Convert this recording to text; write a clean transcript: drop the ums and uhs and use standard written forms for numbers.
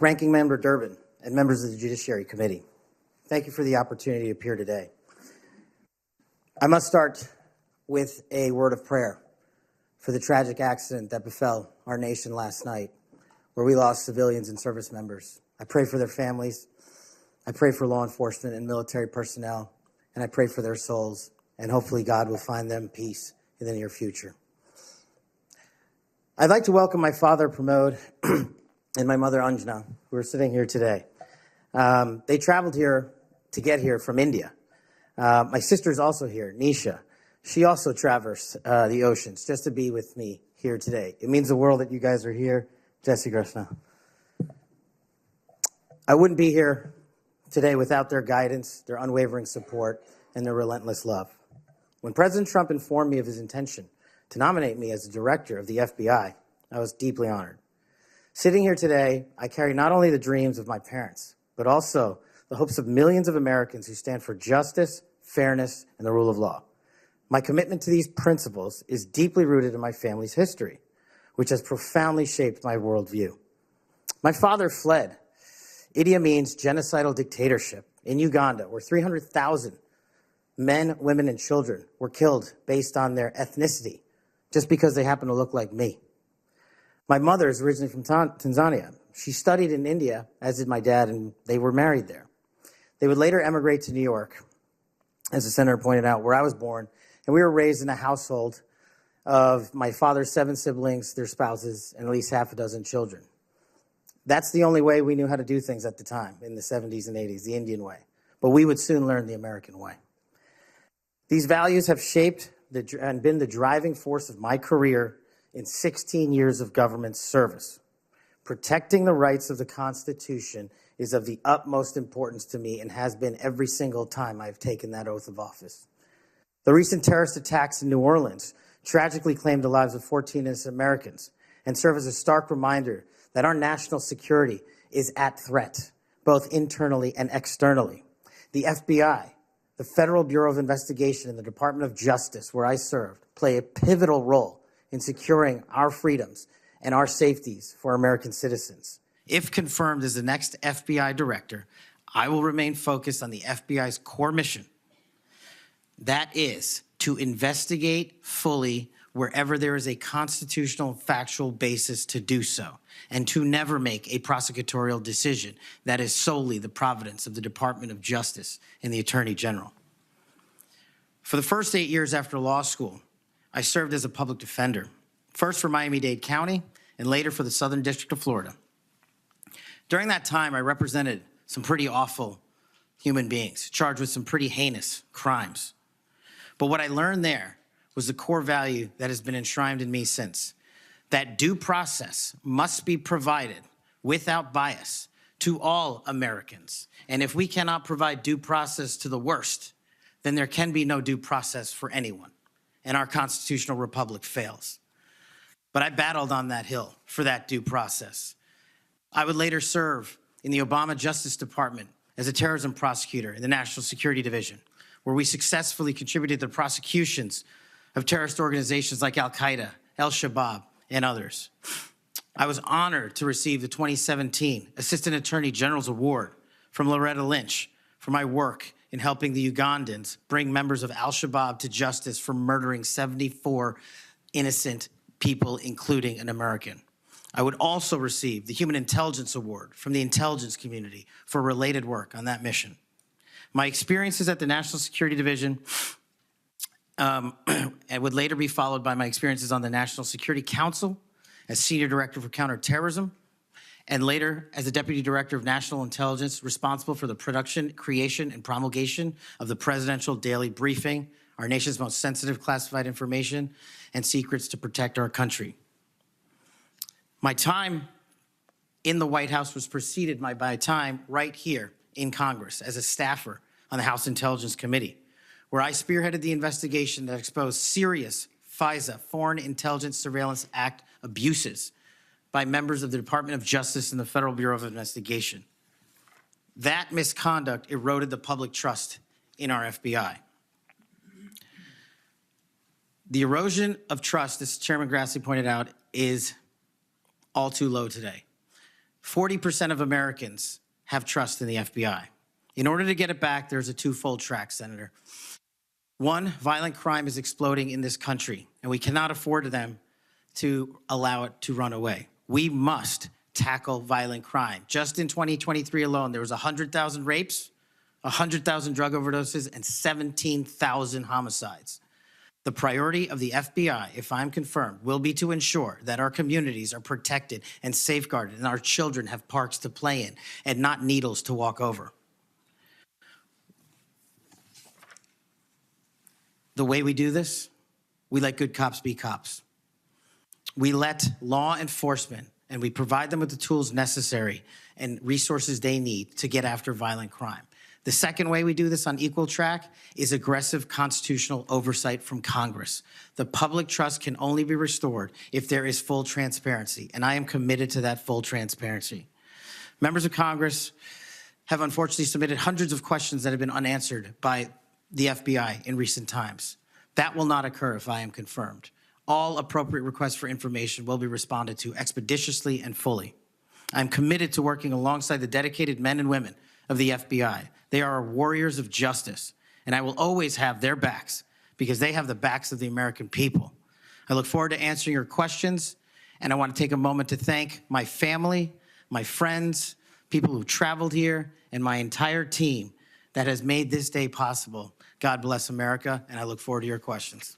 Ranking Member Durbin, and members of the Judiciary Committee, thank you for the opportunity to appear today. I must start with a word of prayer for the tragic accident that befell our nation last night, where we lost civilians and service members. I pray for their families. I pray for law enforcement and military personnel, and I pray for their souls, and hopefully God will find them peace in the near future. I'd like to welcome my father, Pramod, and my mother, Anjana, who are sitting here today. They traveled here to get here from India. My sister's also here, Nisha. She also traversed the oceans just to be with me here today. It means the world that you guys are here. Jesse Krishna. I wouldn't be here today without their guidance, their unwavering support, and their relentless love. When President Trump informed me of his intention to nominate me as the director of the FBI, I was deeply honored. Sitting here today, I carry not only the dreams of my parents, but also the hopes of millions of Americans who stand for justice, fairness, and the rule of law. My commitment to these principles is deeply rooted in my family's history, which has profoundly shaped my worldview. My father fled Idi Amin's genocidal dictatorship in Uganda, where 300,000 men, women, and children were killed based on their ethnicity, just because they happen to look like me. My mother is originally from Tanzania. She studied in India, as did my dad, and they were married there. They would later emigrate to New York, as the senator pointed out, where I was born, and we were raised in a household of my father's 7 siblings, their spouses, and at least half a dozen children. That's the only way we knew how to do things at the time, in the 70s and 80s, the Indian way. But we would soon learn the American way. These values have shaped and been the driving force of my career in 16 years of government service. Protecting the rights of the Constitution is of the utmost importance to me and has been every single time I've taken that oath of office. The recent terrorist attacks in New Orleans tragically claimed the lives of 14 innocent Americans and serve as a stark reminder that our national security is at threat, both internally and externally. The FBI, the Federal Bureau of Investigation, and the Department of Justice, where I served, play a pivotal role in securing our freedoms and our safeties for American citizens. If confirmed as the next FBI director, I will remain focused on the FBI's core mission. That is to investigate fully wherever there is a constitutional factual basis to do so, and to never make a prosecutorial decision that is solely the providence of the Department of Justice and the Attorney General. For the first 8 years after law school, I served as a public defender, first for Miami-Dade County and later for the Southern District of Florida. During that time, I represented some pretty awful human beings, charged with some pretty heinous crimes. But what I learned there was the core value that has been enshrined in me since, that due process must be provided without bias to all Americans. And if we cannot provide due process to the worst, then there can be no due process for anyone, and our constitutional republic fails. But I battled on that hill for that due process. I would later serve in the Obama Justice Department as a terrorism prosecutor in the National Security Division, where we successfully contributed to the prosecutions of terrorist organizations like Al-Qaeda, Al-Shabaab, and others. I was honored to receive the 2017 Assistant Attorney General's Award from Loretta Lynch for my work in helping the Ugandans bring members of Al-Shabaab to justice for murdering 74 innocent people, including an American. I would also receive the Human Intelligence Award from the intelligence community for related work on that mission. My experiences at the National Security Division and would later be followed by my experiences on the National Security Council as Senior Director for Counterterrorism, and later as the Deputy Director of National Intelligence, responsible for the production, creation, and promulgation of the Presidential Daily Briefing, our nation's most sensitive classified information and secrets to protect our country. My time in the White House was preceded by my time right here in Congress as a staffer on the House Intelligence Committee, where I spearheaded the investigation that exposed serious FISA, Foreign Intelligence Surveillance Act, abuses by members of the Department of Justice and the Federal Bureau of Investigation. That misconduct eroded the public trust in our FBI. The erosion of trust, as Chairman Grassley pointed out, is all too low today. 40% of Americans have trust in the FBI. In order to get it back, there's a twofold track, Senator. One, violent crime is exploding in this country, and we cannot afford them to allow it to run away. We must tackle violent crime. Just in 2023 alone, there was 100,000 rapes, 100,000 drug overdoses, and 17,000 homicides. The priority of the FBI, if I'm confirmed, will be to ensure that our communities are protected and safeguarded and our children have parks to play in and not needles to walk over. The way we do this, we let good cops be cops. We let law enforcement and we provide them with the tools necessary and resources they need to get after violent crime. The second way we do this on equal track is aggressive constitutional oversight from Congress. The public trust can only be restored if there is full transparency, and I am committed to that full transparency. Members of Congress have unfortunately submitted hundreds of questions that have been unanswered by the FBI in recent times. That will not occur if I am confirmed. All appropriate requests for information will be responded to expeditiously and fully. I'm committed to working alongside the dedicated men and women of the FBI. They are warriors of justice, and I will always have their backs because they have the backs of the American people. I look forward to answering your questions, and I want to take a moment to thank my family, my friends, people who traveled here, and my entire team that has made this day possible. God bless America, and I look forward to your questions.